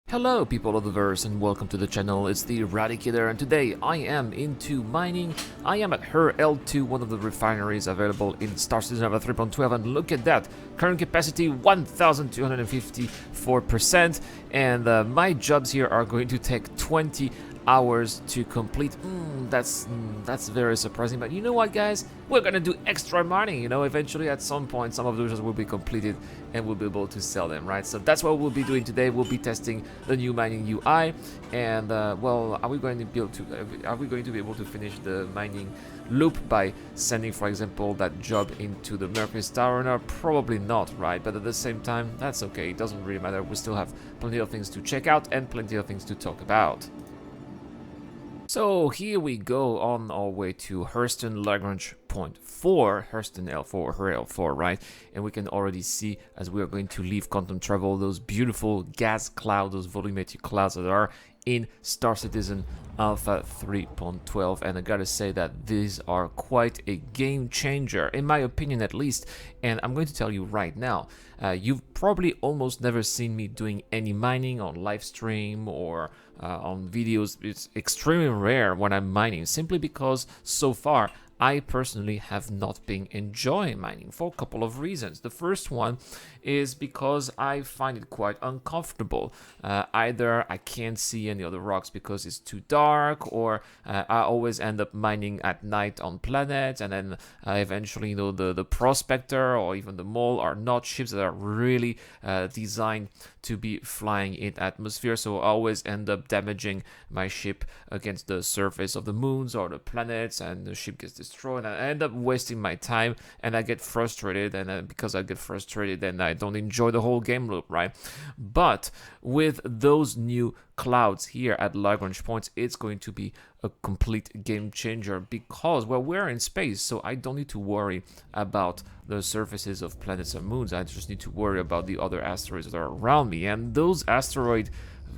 Hello people of the verse and welcome to the channel. It's the Eradicator and today I am into mining. I am at Her L2, one of the refineries available in Star Citizen Alpha 3.12, and look at that, current capacity 1254%, and my jobs here are going to take 20 hours to complete. That's very surprising, but you know what, guys, we're gonna do extra mining. Eventually at some point some of those will be completed and we'll be able to sell them, right? So that's what we'll be doing today. We'll be testing the new mining UI, and well, are we going to be able to finish the mining loop by sending, for example, that job into the Mercury Star Runner? Probably not, right? But at the same time, that's okay, it doesn't really matter. We still have plenty of things to check out and plenty of things to talk about. So here we go on our way to Hurston Lagrange point 4, Hurston L4, her L4, right? And we can already see, as we are going to leave quantum travel, those beautiful gas clouds, those volumetric clouds that are in Star Citizen Alpha 3.12, and I gotta say that these are quite a game changer, in my opinion at least. And I'm going to tell you right now, you've probably almost never seen me doing any mining on live stream or on videos. It's extremely rare when I'm mining, simply because so far I personally have not been enjoying mining for a couple of reasons. The first one is because I find it quite uncomfortable. Either I can't see any of the rocks because it's too dark, or I always end up mining at night on planets, and then eventually, the prospector or even the mole are not ships that are really designed to be flying in atmosphere, so I always end up damaging my ship against the surface of the moons or the planets, and the ship gets destroyed, and I end up wasting my time, and I get frustrated, and because I get frustrated, then I don't enjoy the whole game loop, right? But with those new clouds here at Lagrange points, it's going to be a complete game changer, because, well, we're in space, so I don't need to worry about the surfaces of planets and moons. I just need to worry about the other asteroids that are around me, and those asteroid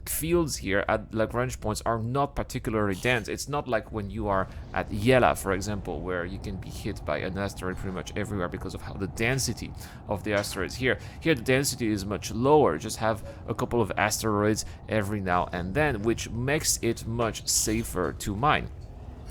fields here at Lagrange points are not particularly dense. It's not like when you are at Yela, for example, where you can be hit by an asteroid pretty much everywhere because of how the density of the asteroids here. Here the density is much lower, just have a couple of asteroids every now and then, which makes it much safer to mine.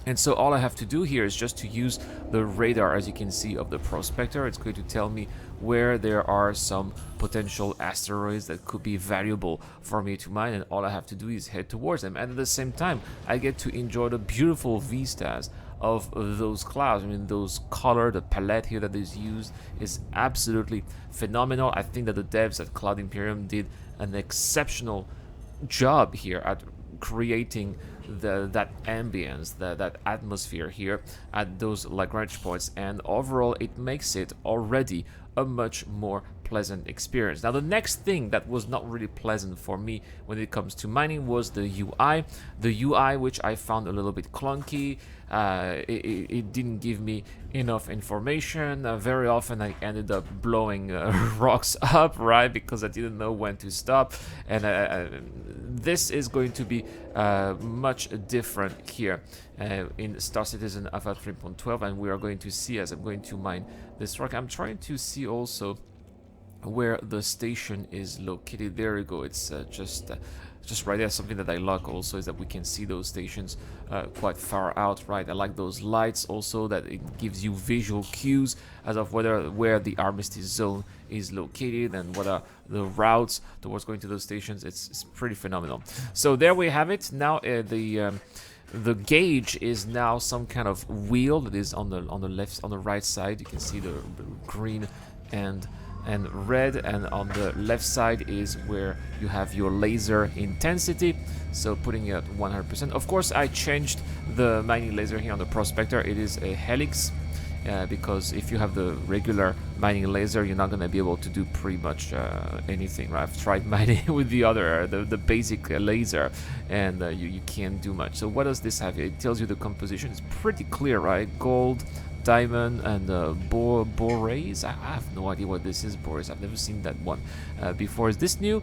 And so all I have to do here is just to use the radar, as you can see, of the prospector. It's going to tell me where there are some potential asteroids that could be valuable for me to mine, and all I have to do is head towards them. And at the same time, I get to enjoy the beautiful vistas of those clouds. I mean, those color, the palette here that is used is absolutely phenomenal. I think that the devs at Cloud Imperium did an exceptional job here at creating that ambience, that atmosphere here at those Lagrange points, and overall it makes it already a much more pleasant experience. Now, the next thing that was not really pleasant for me when it comes to mining was the UI. The UI, which I found a little bit clunky. It didn't give me enough information. Very often I ended up blowing rocks up, right, because I didn't know when to stop. And this is going to be much different here in Star Citizen Alpha 3.12, and we are going to see as I'm going to mine this rock. I'm trying to see also where the station is located. There you go. It's just right there. Something that I like also is that we can see those stations quite far out, right? I like those lights also, that it gives you visual cues as of where the armistice zone is located and what are the routes towards going to those stations. It's pretty phenomenal. So there we have it. Now the gauge is now some kind of wheel that is on the right side. You can see the green and red, and on the left side is where you have your laser intensity, so putting it at 100%. Of course, I changed the mining laser here on the prospector. It is a helix, because if you have the regular mining laser, you're not going to be able to do pretty much anything, right? I've tried mining with the other, the basic laser, and you can't do much. So what does this have? It tells you the composition. It's pretty clear, right? Gold, diamond, and borace. I have no idea what this is. Borace, I've never seen that one before. Is this new?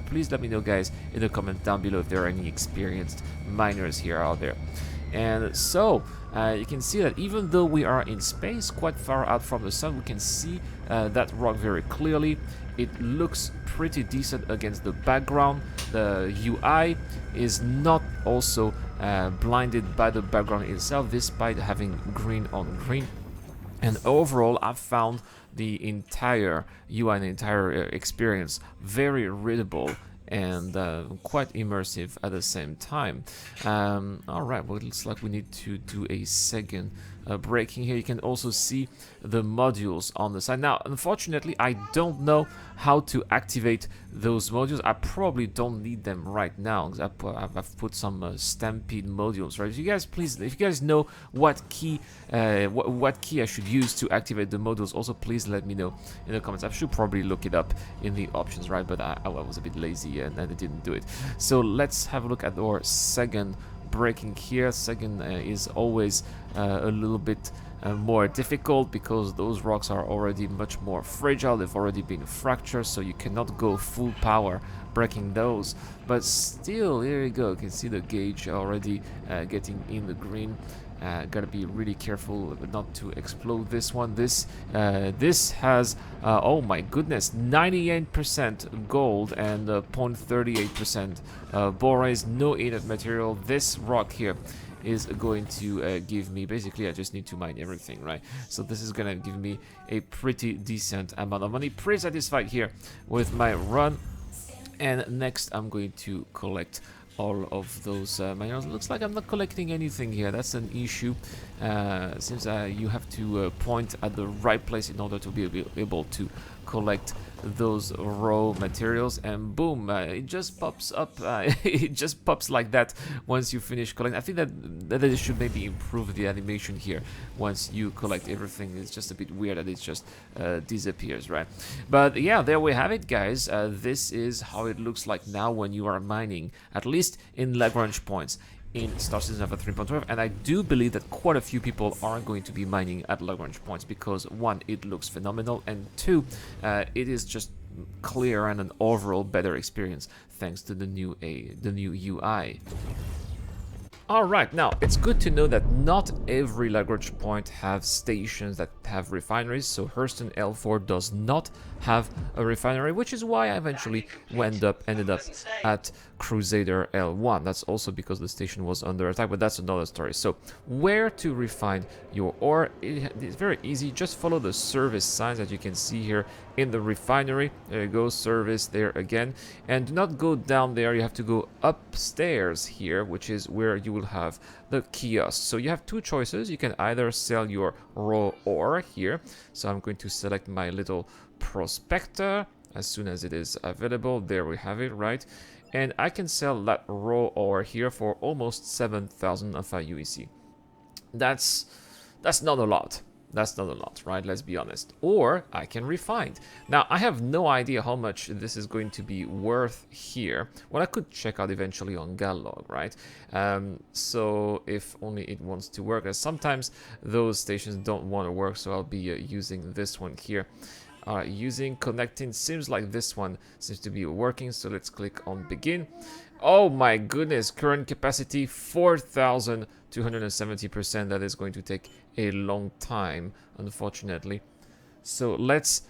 Please let me know, guys, in the comment down below if there are any experienced miners here out there. And so you can see that even though we are in space, quite far out from the sun, we can see that rock very clearly. It looks pretty decent against the background. The UI is not also blinded by the background itself, despite having green on green. And overall, I've found the entire UI and the entire experience very readable and quite immersive at the same time. All right, well, it looks like we need to do a second breaking here. You can also see the modules on the side. Now, unfortunately, I don't know how to activate those modules. I probably don't need them right now because I've put some Stampede modules, right? If you guys know what key I should use to activate the modules, also please let me know in the comments. I should probably look it up in the options, right? But I was a bit lazy and I didn't do it. So let's have a look at our second breaking here. Second is always a little bit more difficult because those rocks are already much more fragile. They've already been fractured, so you cannot go full power breaking those. But still, here you go. You can see the gauge already getting in the green. Gotta be really careful not to explode this one. This has oh my goodness, 98% gold and 0.38% borates, no inert material. This rock here is going to give me, basically I just need to mine everything, right? So this is gonna give me a pretty decent amount of money. Pretty satisfied here with my run. And next I'm going to collect all of those minerals. Looks like I'm not collecting anything here. That's an issue. Seems you have to point at the right place in order to be able to collect those raw materials, and boom, it just pops up. It just pops like that once you finish collecting. I think that they should maybe improve the animation here once you collect everything. It's just a bit weird that it just disappears, right? But yeah, there we have it, guys. This is how it looks like now when you are mining, at least in Lagrange points in Star Citizen Alpha 3.12, and I do believe that quite a few people are going to be mining at Lagrange points because one, it looks phenomenal, and two, it is just clear and an overall better experience thanks to the new UI. Alright, now it's good to know that not every Lagrange point have stations that have refineries, so Hurston L4 does not have a refinery, which is why I eventually ended up at Crusader L1. That's also because the station was under attack, but that's another story. So where to refine your ore? It's very easy. Just follow the service signs that you can see here in the refinery. There you go, service there again. And do not go down there. You have to go upstairs here, which is where you will have the kiosk. So you have two choices. You can either sell your raw ore here. So I'm going to select my little prospector as soon as it is available. There we have it, right? And I can sell that raw ore here for almost 7,000 Alpha UEC. That's not a lot. That's not a lot, right? Let's be honest. Or I can refine. Now, I have no idea how much this is going to be worth here. Well, I could check out eventually on Gallog, right? So if only it wants to work. As sometimes those stations don't want to work, so I'll be using this one here. Using connecting, seems like this one seems to be working, so let's click on begin. Oh my goodness, current capacity 4,270%. That is going to take a long time, unfortunately. So let's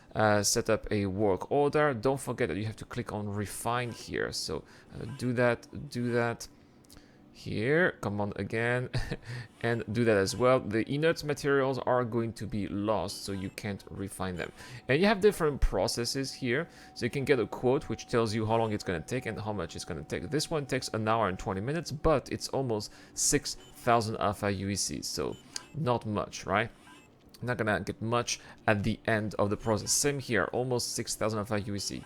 set up a work order. Don't forget that you have to click on refine here. So do that here, come on again, and do that as well. The inert materials are going to be lost, so you can't refine them. And you have different processes here, so you can get a quote which tells you how long it's going to take and how much it's going to take. This one takes an hour and 20 minutes, but it's almost 6,000 Alpha UEC, so not much, right? Not gonna get much at the end of the process. Same here, almost 6,000 Alpha UEC.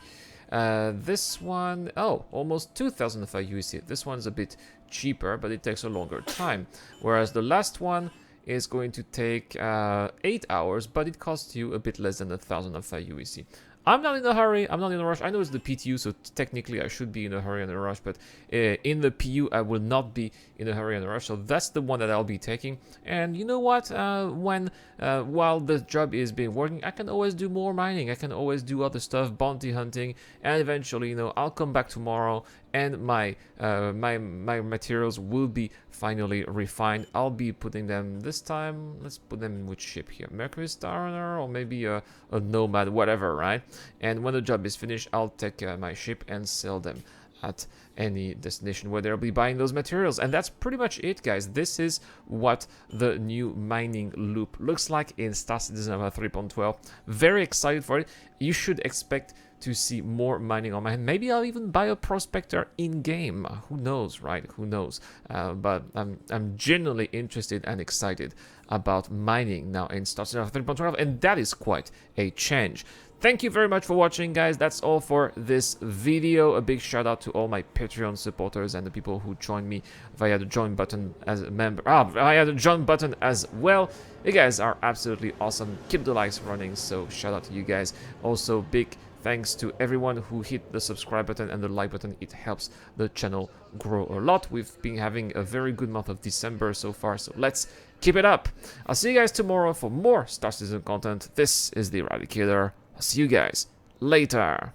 This one, oh, almost 2,000 Alpha UEC. This one's a bit cheaper, but it takes a longer time. Whereas the last one is going to take 8 hours, but it costs you a bit less than 1,000 Alpha UEC. I'm not in a hurry, I'm not in a rush. I know it's the PTU, so technically I should be in a hurry and a rush, but in the PU I will not be in a hurry and a rush, so that's the one that I'll be taking. And you know what, while the job is being working, I can always do more mining, I can always do other stuff, bounty hunting, and eventually, you know, I'll come back tomorrow and my my materials will be finally refined. I'll be putting them this time. Let's put them in which ship here? Mercury Starner, or maybe a Nomad, whatever, right? And when the job is finished, I'll take my ship and sell them at any destination where they'll be buying those materials. And that's pretty much it, guys. This is what the new mining loop looks like in Star Citizen 3.12. Very excited for it. You should expect to see more mining on my hand. Maybe I'll even buy a prospector in game. Who knows, right? Who knows? But I'm genuinely interested and excited about mining now in Star Citizen 3.12, and that is quite a change. Thank you very much for watching, guys. That's all for this video. A big shout out to all my Patreon supporters and the people who joined me via the join button as a member. Via the join button as well. You guys are absolutely awesome. Keep the likes running, so shout out to you guys. Also, big thanks to everyone who hit the subscribe button and the like button. It helps the channel grow a lot. We've been having a very good month of December so far, so let's keep it up. I'll see you guys tomorrow for more Star Citizen content. This is the Eradicator. I'll see you guys later.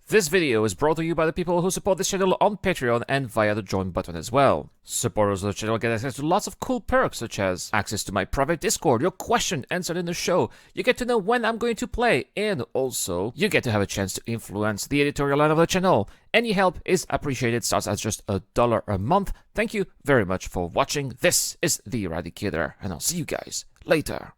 This video is brought to you by the people who support this channel on Patreon and via the join button as well. Supporters of the channel get access to lots of cool perks, such as access to my private Discord, your question answered in the show, you get to know when I'm going to play, and also you get to have a chance to influence the editorial line of the channel. Any help is appreciated, starts at just $1 a month. Thank you very much for watching. This is the Eradicator, and I'll see you guys later.